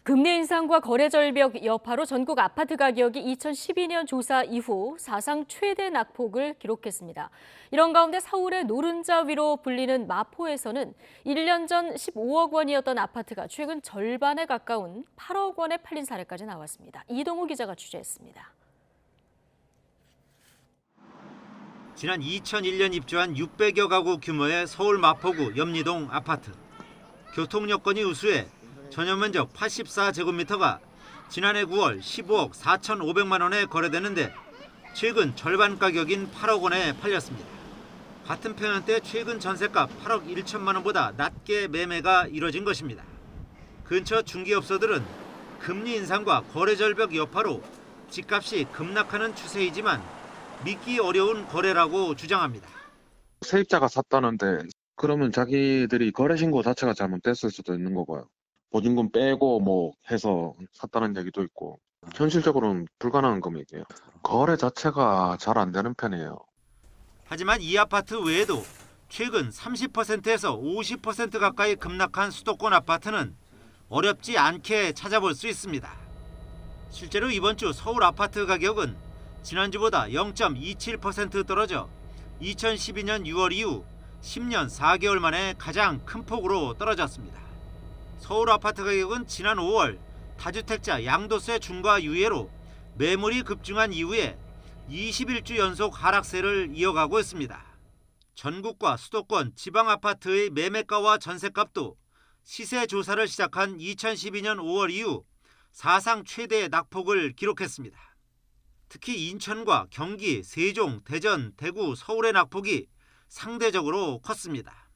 금리 인상과 거래 절벽 여파로 전국 아파트 가격이 2012년 조사 이후 사상 최대 낙폭을 기록했습니다. 이런 가운데 서울의 노른자 위로 불리는 마포에서는 1년 전 15억 원이었던 아파트가 최근 절반에 가까운 8억 원에 팔린 사례까지 나왔습니다. 이동우 기자가 취재했습니다. 지난 2001년 입주한 600여 가구 규모의 서울 마포구 염리동 아파트. 교통 여건이 우수해 전용 면적 84제곱미터가 지난해 9월 15억 4,500만 원에 거래되는데 최근 절반 가격인 8억 원에 팔렸습니다. 같은 평형대 최근 전세가 8억 1천만 원보다 낮게 매매가 이뤄진 것입니다. 근처 중개업소들은 금리 인상과 거래 절벽 여파로 집값이 급락하는 추세이지만 믿기 어려운 거래라고 주장합니다. 세입자가 샀다는데 그러면 자기들이 거래 신고 자체가 잘못됐을 수도 있는 거고요. 보증금 빼고 뭐 해서 샀다는 얘기도 있고 현실적으로는 불가능한 금액이에요. 거래 자체가 잘 안 되는 편이에요. 하지만 이 아파트 외에도 최근 30%에서 50% 가까이 급락한 수도권 아파트는 어렵지 않게 찾아볼 수 있습니다. 실제로 이번 주 서울 아파트 가격은 지난주보다 0.27% 떨어져 2012년 6월 이후 10년 4개월 만에 가장 큰 폭으로 떨어졌습니다. 서울 아파트 가격은 지난 5월 다주택자 양도세 중과 유예로 매물이 급증한 이후에 21주 연속 하락세를 이어가고 있습니다. 전국과 수도권, 지방 아파트의 매매가와 전세값도 시세 조사를 시작한 2012년 5월 이후 사상 최대의 낙폭을 기록했습니다. 특히 인천과 경기, 세종, 대전, 대구, 서울의 낙폭이 상대적으로 컸습니다.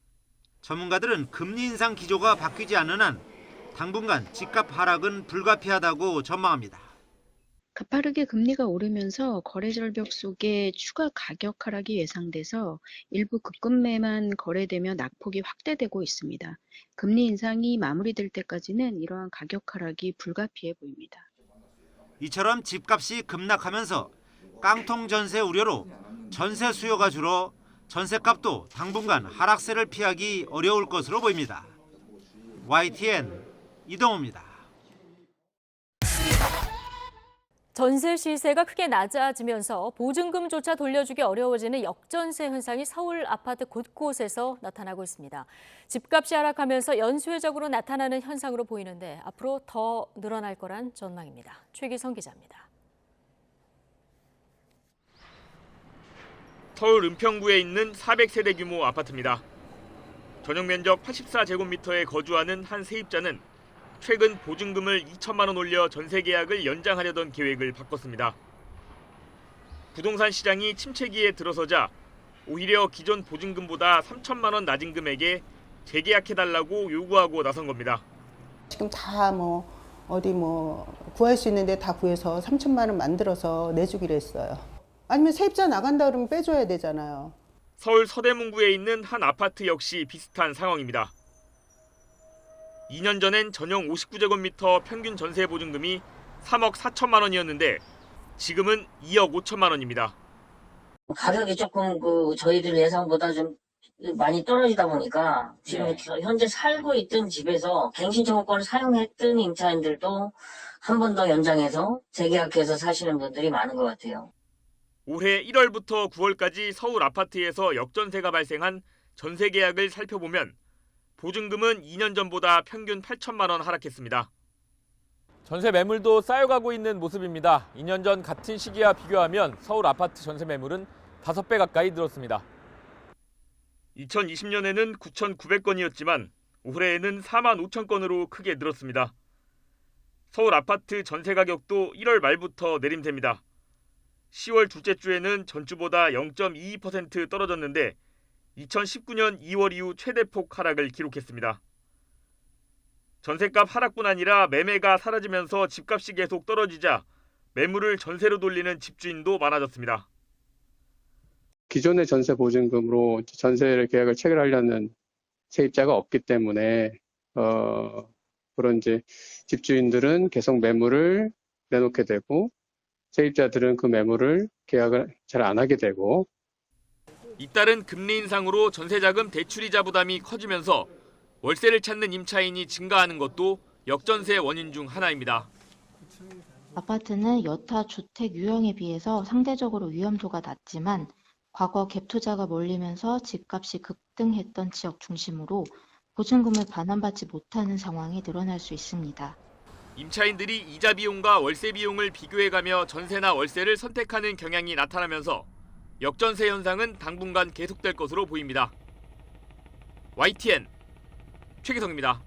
전문가들은 금리 인상 기조가 바뀌지 않는 한 당분간 집값 하락은 불가피하다고 전망합니다. 가파르게 금리가 오르면서 거래 절벽 속에 추가 가격 하락이 예상돼서 일부 급금매만 거래되며 낙폭이 확대되고 있습니다. 금리 인상이 마무리될 때까지는 이러한 가격 하락이 불가피해 보입니다. 이처럼 집값이 급락하면서 깡통 전세 우려로 전세 수요가 줄어 전세값도 당분간 하락세를 피하기 어려울 것으로 보입니다. YTN 이동호입니다. 전세 시세가 크게 낮아지면서 보증금조차 돌려주기 어려워지는 역전세 현상이 서울 아파트 곳곳에서 나타나고 있습니다. 집값이 하락하면서 연쇄적으로 나타나는 현상으로 보이는데 앞으로 더 늘어날 거란 전망입니다. 최기성 기자입니다. 서울 은평구에 있는 400세대 규모 아파트입니다. 전용 면적 84제곱미터에 거주하는 한 세입자는 최근 보증금을 2천만 원 올려 전세 계약을 연장하려던 계획을 바꿨습니다. 부동산 시장이 침체기에 들어서자 오히려 기존 보증금보다 3천만 원 낮은 금액에 재계약해달라고 요구하고 나선 겁니다. 지금 다 어디 구할 수 있는데 다 구해서 3천만 원 만들어서 내주기로 했어요. 아니면 세입자 나간다 그러면 빼줘야 되잖아요. 서울 서대문구에 있는 한 아파트 역시 비슷한 상황입니다. 2년 전엔 전용 59제곱미터 평균 전세 보증금이 3억 4천만 원이었는데 지금은 2억 5천만 원입니다. 가격이 조금 저희들 예상보다 좀 많이 떨어지다 보니까 지금 현재 살고 있던 집에서 갱신청구권을 사용했던 임차인들도 한 번 더 연장해서 재계약해서 사시는 분들이 많은 것 같아요. 올해 1월부터 9월까지 서울 아파트에서 역전세가 발생한 전세 계약을 살펴보면 보증금은 2년 전보다 평균 8천만 원 하락했습니다. 전세 매물도 쌓여가고 있는 모습입니다. 2년 전 같은 시기와 비교하면 서울 아파트 전세 매물은 5배 가까이 늘었습니다. 2020년에는 9,900건이었지만 올해에는 4만 5천 건으로 크게 늘었습니다. 서울 아파트 전세 가격도 1월 말부터 내림세입니다. 10월 둘째 주에는 전주보다 0.22% 떨어졌는데 2019년 2월 이후 최대폭 하락을 기록했습니다. 전세값 하락뿐 아니라 매매가 사라지면서 집값이 계속 떨어지자 매물을 전세로 돌리는 집주인도 많아졌습니다. 기존의 전세 보증금으로 전세 계약을 체결하려는 세입자가 없기 때문에 그런 집주인들은 계속 매물을 내놓게 되고 세입자들은 그 매물을 계약을 잘 안 하게 되고 잇따른 금리 인상으로 전세자금 대출이자 부담이 커지면서 월세를 찾는 임차인이 증가하는 것도 역전세 원인 중 하나입니다. 아파트는 여타 주택 유형에 비해서 상대적으로 위험도가 낮지만 과거 갭 투자가 몰리면서 집값이 급등했던 지역 중심으로 보증금을 반환받지 못하는 상황이 늘어날 수 있습니다. 임차인들이 이자 비용과 월세 비용을 비교해가며 전세나 월세를 선택하는 경향이 나타나면서 역전세 현상은 당분간 계속될 것으로 보입니다. YTN 최기성입니다.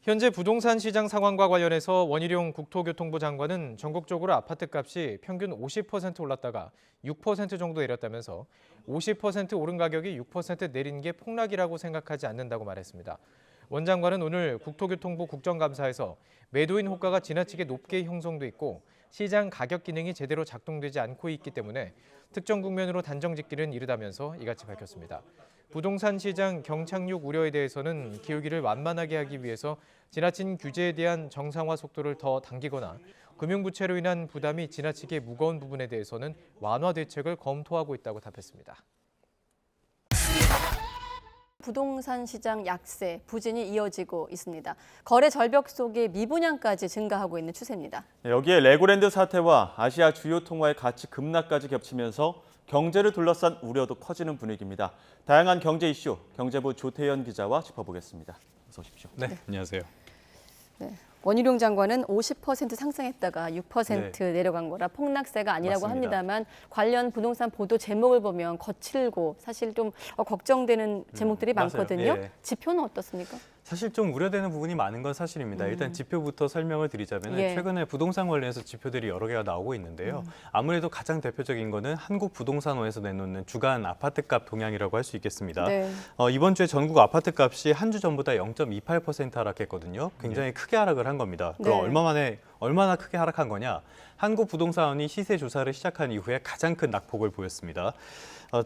현재 부동산 시장 상황과 관련해서 원희룡 국토교통부 장관은 전국적으로 아파트값이 평균 50% 올랐다가 6% 정도 내렸다면서 50% 오른 가격이 6% 내린 게 폭락이라고 생각하지 않는다고 말했습니다. 원 장관은 오늘 국토교통부 국정감사에서 매도인 호가가 지나치게 높게 형성돼 있고 시장 가격 기능이 제대로 작동되지 않고 있기 때문에 특정 국면으로 단정 짓기는 이르다면서 이같이 밝혔습니다. 부동산 시장 경착륙 우려에 대해서는 기울기를 완만하게 하기 위해서 지나친 규제에 대한 정상화 속도를 더 당기거나 금융부채로 인한 부담이 지나치게 무거운 부분에 대해서는 완화 대책을 검토하고 있다고 답했습니다. 부동산 시장 약세, 부진이 이어지고 있습니다. 거래 절벽 속에 미분양까지 증가하고 있는 추세입니다. 여기에 레고랜드 사태와 아시아 주요 통화의 가치 급락까지 겹치면서 경제를 둘러싼 우려도 커지는 분위기입니다. 다양한 경제 이슈, 경제부 조태현 기자와 짚어보겠습니다. 어서 오십시오. 네, 안녕하세요. 네. 원희룡 장관은 50% 상승했다가 6% 내려간 거라 폭락세가 아니라고 맞습니다. 합니다만 관련 부동산 보도 제목을 보면 거칠고 사실 좀 걱정되는 제목들이 많거든요. 예. 지표는 어떻습니까? 사실 좀 우려되는 부분이 많은 건 사실입니다. 일단 지표부터 설명을 드리자면 예. 최근에 부동산 관련해서 지표들이 여러 개가 나오고 있는데요. 아무래도 가장 대표적인 거는 한국부동산원에서 내놓는 주간 아파트값 동향이라고 할 수 있겠습니다. 네. 이번 주에 전국 아파트값이 한 주 전보다 0.28% 하락했거든요. 굉장히 크게 하락을 한 겁니다. 그럼 네. 얼마나 크게 하락한 거냐? 한국부동산원이 시세 조사를 시작한 이후에 가장 큰 낙폭을 보였습니다.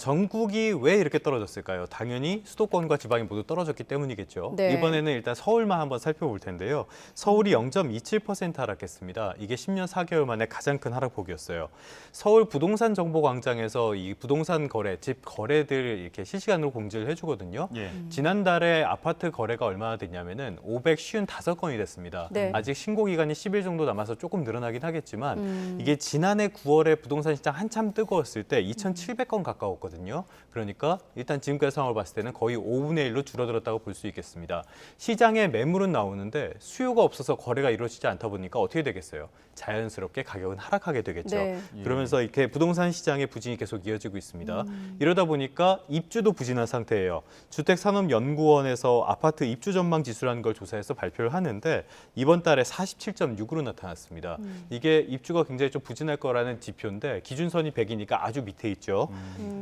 전국이 왜 이렇게 떨어졌을까요? 당연히 수도권과 지방이 모두 떨어졌기 때문이겠죠. 네. 이번에는 일단 서울만 한번 살펴볼 텐데요. 서울이 0.27% 하락했습니다. 이게 10년 4개월 만에 가장 큰 하락폭이었어요. 서울 부동산 정보광장에서 이 부동산 거래, 집 거래들 이렇게 실시간으로 공지를 해주거든요. 예. 지난달에 아파트 거래가 얼마나 됐냐면은 555건이 됐습니다. 네. 아직 신고 기간이 10일 정도 남아서 조금 늘어나긴 하겠지만 이게 지난해 9월에 부동산 시장 한참 뜨거웠을 때 2,700건 가까웠거든요. 그러니까 일단 지금까지 상황을 봤을 때는 거의 5분의 1로 줄어들었다고 볼 수 있겠습니다. 시장에 매물은 나오는데 수요가 없어서 거래가 이루어지지 않다 보니까 어떻게 되겠어요? 자연스럽게 가격은 하락하게 되겠죠. 네. 그러면서 이렇게 부동산 시장의 부진이 계속 이어지고 있습니다. 이러다 보니까 입주도 부진한 상태예요. 주택산업연구원에서 아파트 입주 전망 지수라는 걸 조사해서 발표를 하는데 이번 달에 47.6으로 나타났습니다. 이게 입주가 굉장히 좀 부진할 거라는 지표인데 기준선이 100이니까 아주 밑에 있죠.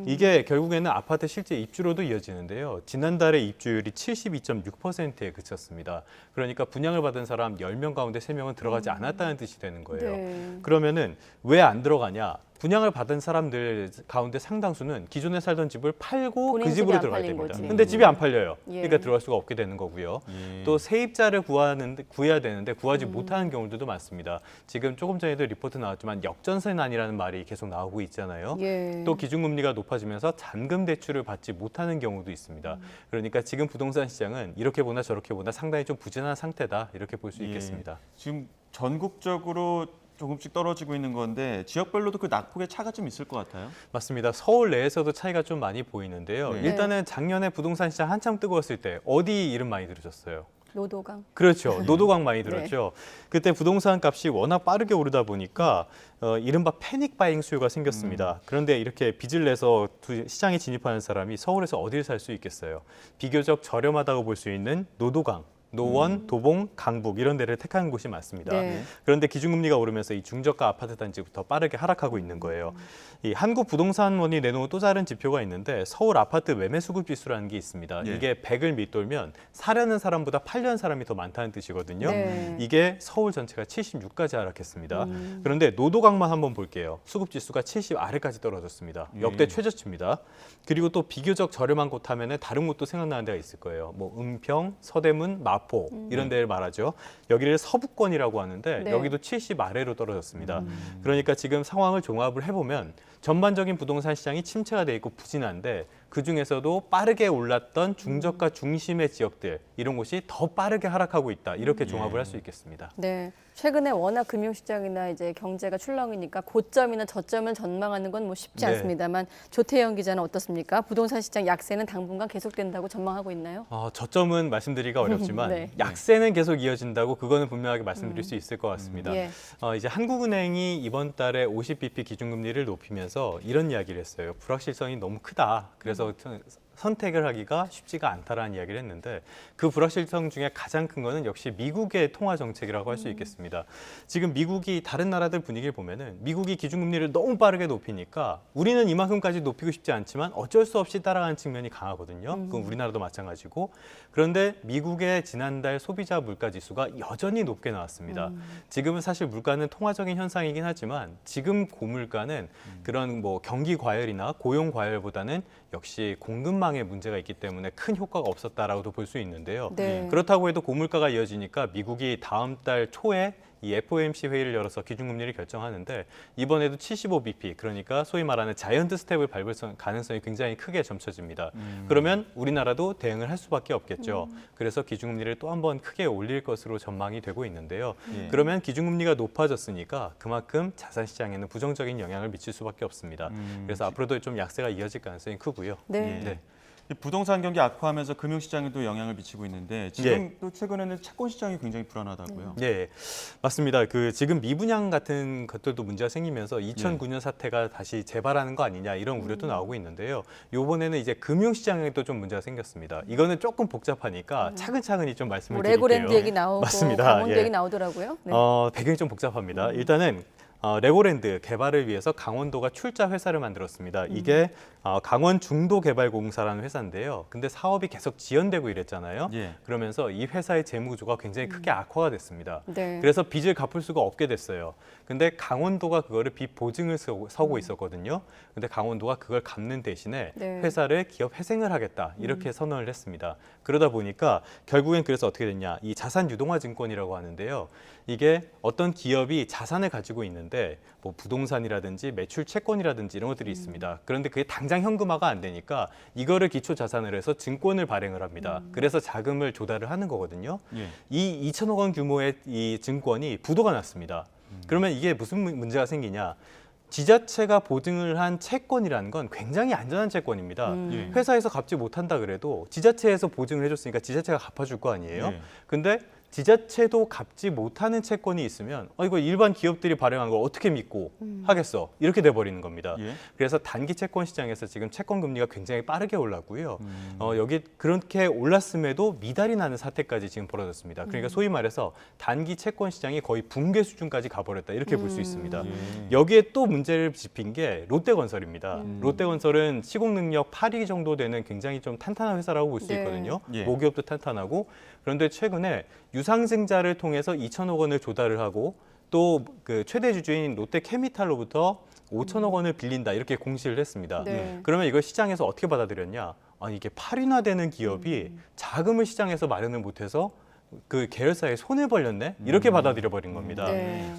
이게 결국에는 아파트 실제 입주로도 이어지는데요. 지난달에 입주율이 72.6%에 그쳤습니다. 그러니까 분양을 받은 사람 10명 가운데 3명은 들어가지 않았다는 뜻이 되는 거예요. 네. 그러면은 왜 안 들어가냐? 분양을 받은 사람들 가운데 상당수는 기존에 살던 집을 팔고 본인 그 집이 집으로 안 들어가야 팔린 됩니다. 거지. 근데 집이 안 팔려요. 예. 그러니까 들어갈 수가 없게 되는 거고요. 또 세입자를 구해야 되는데 구하지 못하는 경우들도 많습니다. 지금 조금 전에도 리포트 나왔지만 역전세난이라는 말이 계속 나오고 있잖아요. 예. 또 기준금리가 높아지면서 잔금 대출을 받지 못하는 경우도 있습니다. 그러니까 지금 부동산 시장은 이렇게 보나 저렇게 보나 상당히 좀 부진한 상태다 이렇게 볼 수 예. 있겠습니다. 지금 전국적으로 조금씩 떨어지고 있는 건데 지역별로도 그 낙폭의 차가 좀 있을 것 같아요. 맞습니다. 서울 내에서도 차이가 좀 많이 보이는데요. 네. 일단은 작년에 부동산 시장 한참 뜨거웠을 때 어디 이름 많이 들으셨어요? 노도강. 그렇죠. 노도강 많이 들었죠. 그때 부동산 값이 워낙 빠르게 오르다 보니까 이른바 패닉 바잉 수요가 생겼습니다. 그런데 이렇게 빚을 내서 시장에 진입하는 사람이 서울에서 어디를 살 수 있겠어요? 비교적 저렴하다고 볼 수 있는 노도강. 노원, 도봉, 강북 이런 데를 택하는 곳이 많습니다. 네. 그런데 기준금리가 오르면서 이 중저가 아파트 단지부터 빠르게 하락하고 있는 거예요. 이 한국부동산원이 내놓은 또 다른 지표가 있는데 서울 아파트 매매 수급 지수라는 게 있습니다. 예. 이게 100을 밑돌면 사려는 사람보다 팔려는 사람이 더 많다는 뜻이거든요. 네. 이게 서울 전체가 76까지 하락했습니다. 그런데 노도강만 한번 볼게요. 수급 지수가 70 아래까지 떨어졌습니다. 역대 최저치입니다. 그리고 또 비교적 저렴한 곳 하면은 다른 곳도 생각나는 데가 있을 거예요. 뭐 은평, 서대문, 마포 이런 데를 말하죠. 여기를 서부권이라고 하는데 네. 여기도 70 아래로 떨어졌습니다. 그러니까 지금 상황을 종합을 해보면 전반적인 부동산 시장이 침체가 돼 있고 부진한데 그중에서도 빠르게 올랐던 중저가 중심의 지역들 이런 곳이 더 빠르게 하락하고 있다. 이렇게 종합을 할 수 있겠습니다. 네. 최근에 워낙 금융시장이나 이제 경제가 출렁이니까 고점이나 저점을 전망하는 건 뭐 쉽지 네. 않습니다만 조태영 기자는 어떻습니까? 부동산 시장 약세는 당분간 계속된다고 전망하고 있나요? 저점은 말씀드리기가 어렵지만 네. 약세는 계속 이어진다고 그거는 분명하게 말씀드릴 수 있을 것 같습니다. 예. 이제 한국은행이 이번 달에 50bp 기준금리를 높이면서 이런 이야기를 했어요. 불확실성이 너무 크다. 그래서 선택을 하기가 쉽지가 않다라는 이야기를 했는데 그 불확실성 중에 가장 큰 거는 역시 미국의 통화 정책이라고 할 수 있겠습니다. 지금 미국이 다른 나라들 분위기를 보면은 미국이 기준금리를 너무 빠르게 높이니까 우리는 이만큼까지 높이고 싶지 않지만 어쩔 수 없이 따라가는 측면이 강하거든요. 그건 우리나라도 마찬가지고. 그런데 미국의 지난달 소비자 물가 지수가 여전히 높게 나왔습니다. 지금은 사실 물가는 통화적인 현상이긴 하지만 지금 고물가는 그런 뭐 경기 과열이나 고용 과열보다는 역시 공급망에 문제가 있기 때문에 큰 효과가 없었다라고도 볼 수 있는데요. 네. 그렇다고 해도 고물가가 이어지니까 미국이 다음 달 초에 이 FOMC 회의를 열어서 기준금리를 결정하는데 이번에도 75bp 그러니까 소위 말하는 자이언트 스텝을 밟을 가능성이 굉장히 크게 점쳐집니다. 그러면 우리나라도 대응을 할 수밖에 없겠죠. 그래서 기준금리를 또 한 번 크게 올릴 것으로 전망이 되고 있는데요. 그러면 기준금리가 높아졌으니까 그만큼 자산시장에는 부정적인 영향을 미칠 수밖에 없습니다. 그래서 앞으로도 좀 약세가 이어질 가능성이 크고요. 네. 네. 부동산 경기 악화하면서 금융시장에도 영향을 미치고 있는데 지금 또 최근에는 채권 시장이 굉장히 불안하다고요. 네, 맞습니다. 지금 미분양 같은 것들도 문제가 생기면서 2009년 사태가 다시 재발하는 거 아니냐 이런 우려도 나오고 있는데요. 이번에는 이제 금융시장에도 좀 문제가 생겼습니다. 이거는 조금 복잡하니까 차근차근히 좀 말씀을 드릴게요. 레고랜드 얘기 나오고 맞습니다. 강원도 얘기 나오더라고요. 네. 배경이 좀 복잡합니다. 일단은 레고랜드 개발을 위해서 강원도가 출자 회사를 만들었습니다. 이게 강원 중도개발공사라는 회사인데요. 근데 사업이 계속 지연되고 이랬잖아요. 그러면서 이 회사의 재무 구조가 굉장히 크게 악화가 됐습니다. 네. 그래서 빚을 갚을 수가 없게 됐어요. 근데 강원도가 그거를 빚 보증을 서고 있었거든요. 근데 강원도가 그걸 갚는 대신에 네. 회사를 기업 회생을 하겠다 이렇게 선언을 했습니다. 그러다 보니까 결국엔 그래서 어떻게 됐냐? 이 자산 유동화 증권이라고 하는데요. 이게 어떤 기업이 자산을 가지고 있는데 뭐 부동산이라든지 매출 채권이라든지 이런 것들이 있습니다. 그런데 그게 당장 현금화가 안 되니까 이거를 기초 자산을 해서 증권을 발행을 합니다. 그래서 자금을 조달을 하는 거거든요. 이 2천억 원 규모의 이 증권이 부도가 났습니다. 그러면 이게 무슨 문제가 생기냐? 지자체가 보증을 한 채권이라는 건 굉장히 안전한 채권입니다. 회사에서 갚지 못한다 그래도 지자체에서 보증을 해줬으니까 지자체가 갚아줄 거 아니에요. 근데 지자체도 갚지 못하는 채권이 있으면 이거 일반 기업들이 발행한 걸 어떻게 믿고 하겠어 이렇게 돼버리는 겁니다. 그래서 단기 채권 시장에서 지금 채권 금리가 굉장히 빠르게 올랐고요. 여기 그렇게 올랐음에도 미달이 나는 사태까지 지금 벌어졌습니다. 그러니까 소위 말해서 단기 채권 시장이 거의 붕괴 수준까지 가버렸다 이렇게 볼 수 있습니다. 여기에 또 문제를 짚인 게 롯데건설입니다. 롯데건설은 시공 능력 8위 정도 되는 굉장히 좀 탄탄한 회사라고 볼 수 있거든요. 모기업도 탄탄하고 그런데 최근에 유상증자를 통해서 2천억 원을 조달을 하고 또 그 최대 주주인 롯데케미탈로부터 5천억 원을 빌린다 이렇게 공시를 했습니다. 그러면 이걸 시장에서 어떻게 받아들였냐? 이게 8위나 되는 기업이 자금을 시장에서 마련을 못해서 그 계열사에 손을 벌렸네? 이렇게 받아들여 버린 겁니다.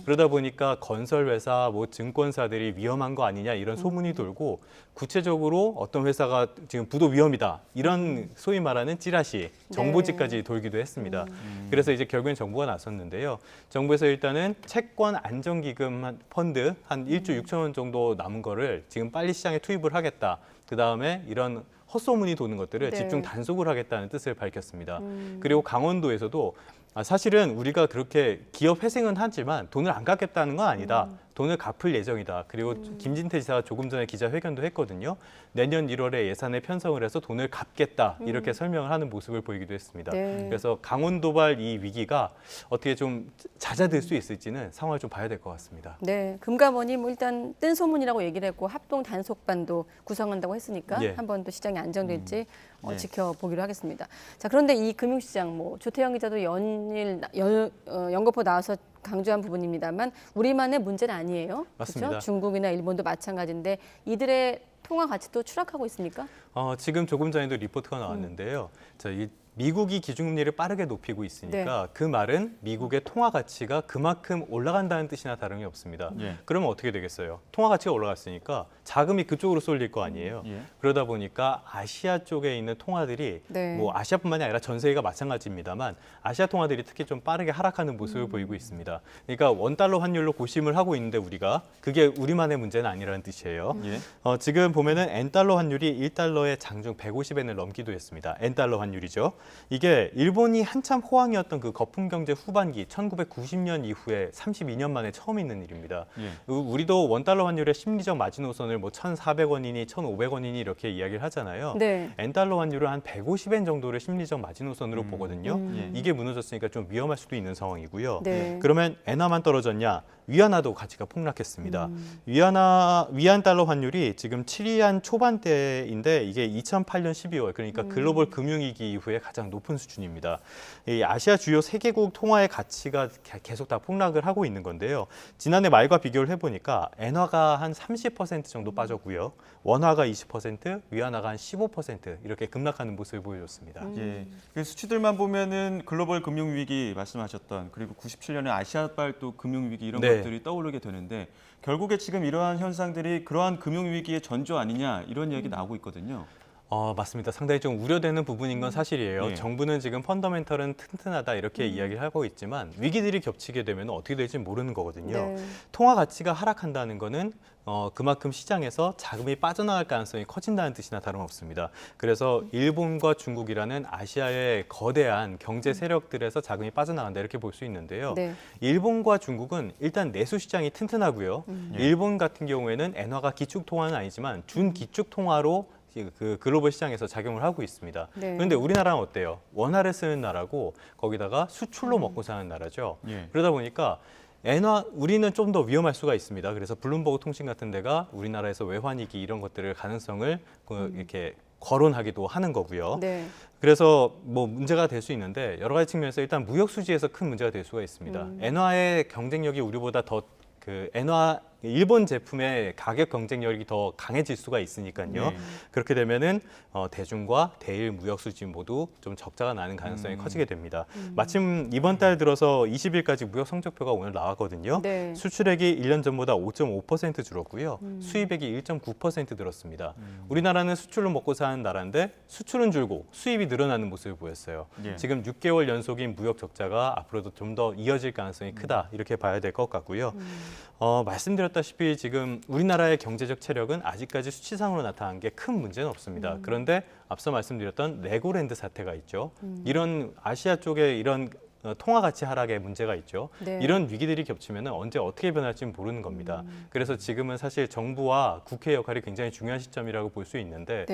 그러다 보니까 건설회사, 뭐 증권사들이 위험한 거 아니냐 이런 소문이 돌고 구체적으로 어떤 회사가 지금 부도 위험이다 이런 소위 말하는 찌라시, 정보지까지 돌기도 했습니다. 그래서 이제 결국엔 정부가 나섰는데요. 정부에서 일단은 채권 안정기금 펀드 한 1조 6천 원 정도 남은 거를 지금 빨리 시장에 투입을 하겠다. 그다음에 이런 헛소문이 도는 것들을 집중 단속을 하겠다는 뜻을 밝혔습니다. 그리고 강원도에서도 사실은 우리가 그렇게 기업 회생은 하지만 돈을 안 갚겠다는 건 아니다. 돈을 갚을 예정이다. 그리고 김진태 지사가 조금 전에 기자회견도 했거든요. 내년 1월에 예산에 편성을 해서 돈을 갚겠다. 이렇게 설명을 하는 모습을 보이기도 했습니다. 그래서 강원도발 이 위기가 어떻게 좀 잦아들 수 있을지는 상황을 좀 봐야 될 것 같습니다. 네, 금감원이 뭐 일단 뜬 소문이라고 얘기를 했고 합동 단속반도 구성한다고 했으니까 한 번 더 시장이 안정될지 지켜보기로 하겠습니다. 자, 그런데 이 금융시장 뭐 조태영 기자도 연거푸 나와서 강조한 부분입니다만 우리만의 문제는 아니에요. 맞습니다. 그렇죠? 중국이나 일본도 마찬가지인데 이들의 통화 가치도 추락하고 있습니까? 지금 조금 전에도 리포트가 나왔는데요. 이 미국이 기준금리를 빠르게 높이고 있으니까 그 말은 미국의 통화 가치가 그만큼 올라간다는 뜻이나 다름이 없습니다. 그러면 어떻게 되겠어요? 통화 가치가 올라갔으니까 자금이 그쪽으로 쏠릴 거 아니에요. 그러다 보니까 아시아 쪽에 있는 통화들이 뭐 아시아뿐만이 아니라 전 세계가 마찬가지입니다만 아시아 통화들이 특히 좀 빠르게 하락하는 모습을 보이고 있습니다. 그러니까 원달러 환율로 고심을 하고 있는데 우리가 그게 우리만의 문제는 아니라는 뜻이에요. 지금 보면은 N달러 환율이 1달러에 장중 150엔을 넘기도 했습니다. N달러 환율이죠. 이게 일본이 한참 호황이었던 그 거품 경제 후반기 1990년 이후에 32년 만에 처음 있는 일입니다. 우리도 원달러 환율의 심리적 마지노선을 뭐 1,400원이니 1,500원이니 이렇게 이야기를 하잖아요. N달러 환율은 한 150엔 정도를 심리적 마지노선으로 보거든요. 이게 무너졌으니까 좀 위험할 수도 있는 상황이고요. 그러면 엔화만 떨어졌냐? 위안화도 가치가 폭락했습니다. 위안 달러 환율이 지금 7위안 초반대인데 이게 2008년 12월 그러니까 글로벌 금융위기 이후에 가장 높은 수준입니다. 이 아시아 주요 3개국 통화의 가치가 계속 다 폭락을 하고 있는 건데요. 지난해 말과 비교를 해보니까 엔화가 한 30% 정도 빠졌고요. 원화가 20%, 위안화가 한 15% 이렇게 급락하는 모습을 보여줬습니다. 그 수치들만 보면은 글로벌 금융위기 말씀하셨던 그리고 97년에 아시아발 또 금융위기 이런 것들이 떠오르게 되는데 결국에 지금 이러한 현상들이 그러한 금융위기의 전조 아니냐 이런 이야기 나오고 있거든요. 맞습니다. 상당히 좀 우려되는 부분인 건 사실이에요. 정부는 지금 펀더멘털은 튼튼하다 이렇게 이야기를 하고 있지만 위기들이 겹치게 되면 어떻게 될지 모르는 거거든요. 통화 가치가 하락한다는 거는 그만큼 시장에서 자금이 빠져나갈 가능성이 커진다는 뜻이나 다름없습니다. 그래서 일본과 중국이라는 아시아의 거대한 경제 세력들에서 자금이 빠져나간다 이렇게 볼 수 있는데요. 일본과 중국은 일단 내수 시장이 튼튼하고요. 일본 같은 경우에는 엔화가 기축통화는 아니지만 준기축통화로 그 글로벌 시장에서 작용을 하고 있습니다. 그런데 우리나라는 어때요? 원화를 쓰는 나라고 거기다가 수출로 먹고 사는 나라죠. 그러다 보니까 우리는 좀 더 위험할 수가 있습니다. 그래서 블룸버그 통신 같은 데가 우리나라에서 외환위기 이런 것들을 가능성을 이렇게 거론하기도 하는 거고요. 그래서 뭐 문제가 될 수 있는데 여러 가지 측면에서 일단 무역 수지에서 큰 문제가 될 수가 있습니다. 엔화의 경쟁력이 우리보다 더 엔화 일본 제품의 가격 경쟁력이 더 강해질 수가 있으니까요. 그렇게 되면은 대중과 대일 무역 수지 모두 좀 적자가 나는 가능성이 커지게 됩니다. 마침 이번 달 들어서 20일까지 무역 성적표가 오늘 나왔거든요. 수출액이 1년 전보다 5.5% 줄었고요. 수입액이 1.9% 늘었습니다. 우리나라는 수출로 먹고 사는 나라인데 수출은 줄고 수입이 늘어나는 모습을 보였어요. 지금 6개월 연속인 무역 적자가 앞으로도 좀 더 이어질 가능성이 크다 이렇게 봐야 될 것 같고요. 말씀드렸다시피 지금 우리나라의 경제적 체력은 아직까지 수치상으로 나타난 게 큰 문제는 없습니다. 그런데 앞서 말씀드렸던 레고랜드 사태가 있죠. 이런 아시아 쪽에 이런 통화 가치 하락의 문제가 있죠. 이런 위기들이 겹치면 언제 어떻게 변할지 모르는 겁니다. 그래서 지금은 사실 정부와 국회 역할이 굉장히 중요한 시점이라고 볼 수 있는데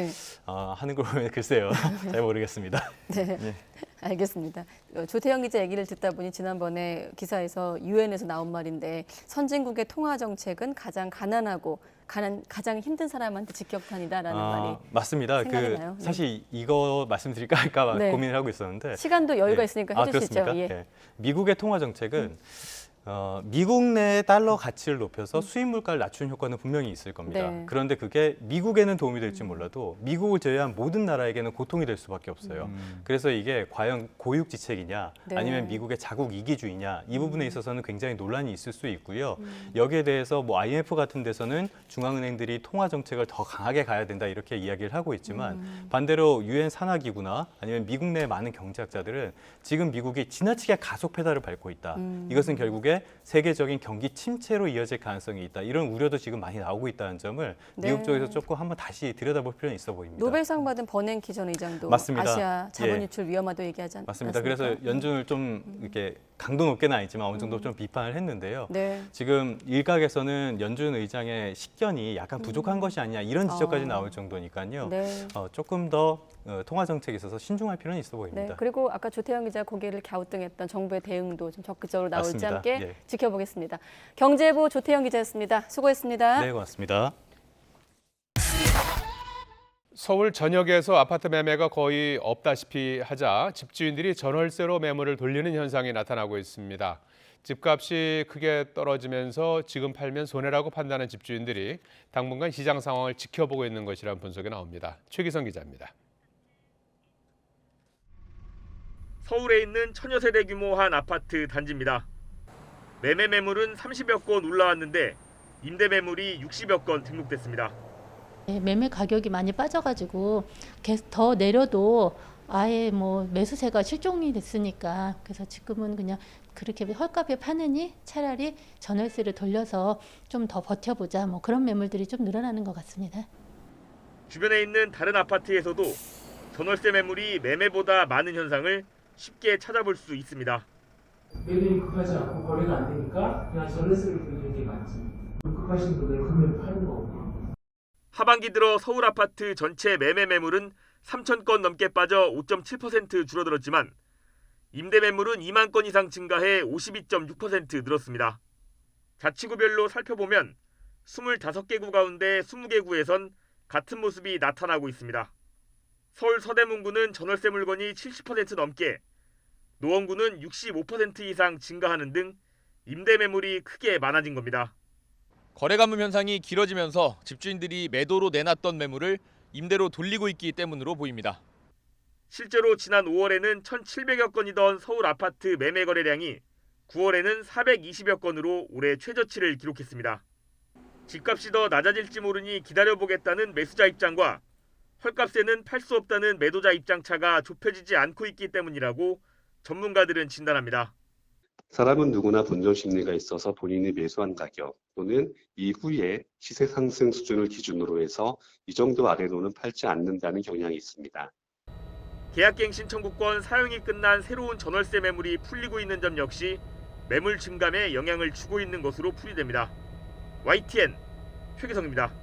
하는 걸 보면 글쎄요. 잘 모르겠습니다. 알겠습니다. 조태영 기자 얘기를 듣다 보니 지난번에 기사에서 유엔에서 나온 말인데 선진국의 통화 정책은 가장 가난하고 가장 힘든 사람한테 직격탄이다라는 말이 맞습니다. 생각이 나요. 사실 이거 말씀드릴까 할까 고민을 하고 있었는데 시간도 여유가 있으니까 해주시죠. 미국의 통화 정책은 미국 내 달러 가치를 높여서 수입 물가를 낮추는 효과는 분명히 있을 겁니다. 그런데 그게 미국에는 도움이 될지 몰라도 미국을 제외한 모든 나라에게는 고통이 될 수밖에 없어요. 그래서 이게 과연 고육지책이냐 아니면 미국의 자국 이기주의냐 이 부분에 있어서는 굉장히 논란이 있을 수 있고요. 여기에 대해서 뭐 IMF 같은 데서는 중앙은행들이 통화 정책을 더 강하게 가야 된다 이렇게 이야기를 하고 있지만 반대로 유엔 산하기구나 아니면 미국 내 많은 경제학자들은 지금 미국이 지나치게 가속 페달을 밟고 있다. 이것은 결국에 세계적인 경기 침체로 이어질 가능성이 있다. 이런 우려도 지금 많이 나오고 있다는 점을 미국 쪽에서 조금 한번 다시 들여다볼 필요는 있어 보입니다. 노벨상 받은 버냉키 전 의장도 맞습니다. 아시아 자본 유출 위험하도 얘기하지 않습니까? 맞습니다. 그래서 연준을 좀 이렇게 강도 높게는 아니지만 어느 정도 좀 비판을 했는데요. 지금 일각에서는 연준 의장의 식견이 약간 부족한 것이 아니냐 이런 지적까지 나올 정도니까요. 조금 더 통화 정책에 있어서 신중할 필요는 있어 보입니다. 그리고 아까 조태영 기자 고개를 갸우뚱했던 정부의 대응도 좀 적극적으로 나올지 함께 지켜보겠습니다. 경제부 조태영 기자였습니다. 수고했습니다. 네, 고맙습니다. 서울 전역에서 아파트 매매가 거의 없다시피 하자 집주인들이 전월세로 매물을 돌리는 현상이 나타나고 있습니다. 집값이 크게 떨어지면서 지금 팔면 손해라고 판단하는 집주인들이 당분간 시장 상황을 지켜보고 있는 것이라는 분석이 나옵니다. 최기성 기자입니다. 서울에 있는 천여 세대 규모 한 아파트 단지입니다. 매매 매물은 30여 건 올라왔는데 임대 매물이 60여 건 등록됐습니다. 매매 가격이 많이 빠져가지고 더 내려도 아예 뭐 매수세가 실종이 됐으니까 그래서 지금은 그냥 그렇게 헐값에 파느니 차라리 전월세를 돌려서 좀 더 버텨보자 뭐 그런 매물들이 좀 늘어나는 것 같습니다. 주변에 있는 다른 아파트에서도 전월세 매물이 매매보다 많은 현상을 쉽게 찾아볼 수 있습니다. 매물이 급하지 않고 거래가 안 되니까 그냥 전월세를 돌리는 게 맞지. 급하신 분들은 금매를 파는 거고. 하반기 들어 서울 아파트 전체 매매 매물은 3천 건 넘게 빠져 5.7% 줄어들었지만 임대 매물은 2만 건 이상 증가해 52.6% 늘었습니다. 자치구별로 살펴보면 25개 구 가운데 20개 구에선 같은 모습이 나타나고 있습니다. 서울 서대문구는 전월세 물건이 70% 넘게, 노원구는 65% 이상 증가하는 등 임대 매물이 크게 많아진 겁니다. 거래 가뭄 현상이 길어지면서 집주인들이 매도로 내놨던 매물을 임대로 돌리고 있기 때문으로 보입니다. 실제로 지난 5월에는 1,700여 건이던 서울 아파트 매매 거래량이 9월에는 420여 건으로 올해 최저치를 기록했습니다. 집값이 더 낮아질지 모르니 기다려보겠다는 매수자 입장과 헐값에는 팔 수 없다는 매도자 입장 차가 좁혀지지 않고 있기 때문이라고 전문가들은 진단합니다. 사람은 누구나 본전 심리가 있어서 본인이 매수한 가격 또는 이후에 시세 상승 수준을 기준으로 해서 이 정도 아래로는 팔지 않는다는 경향이 있습니다. 계약갱신 청구권 사용이 끝난 새로운 전월세 매물이 풀리고 있는 점 역시 매물 증감에 영향을 주고 있는 것으로 풀이됩니다. YTN 최기성입니다.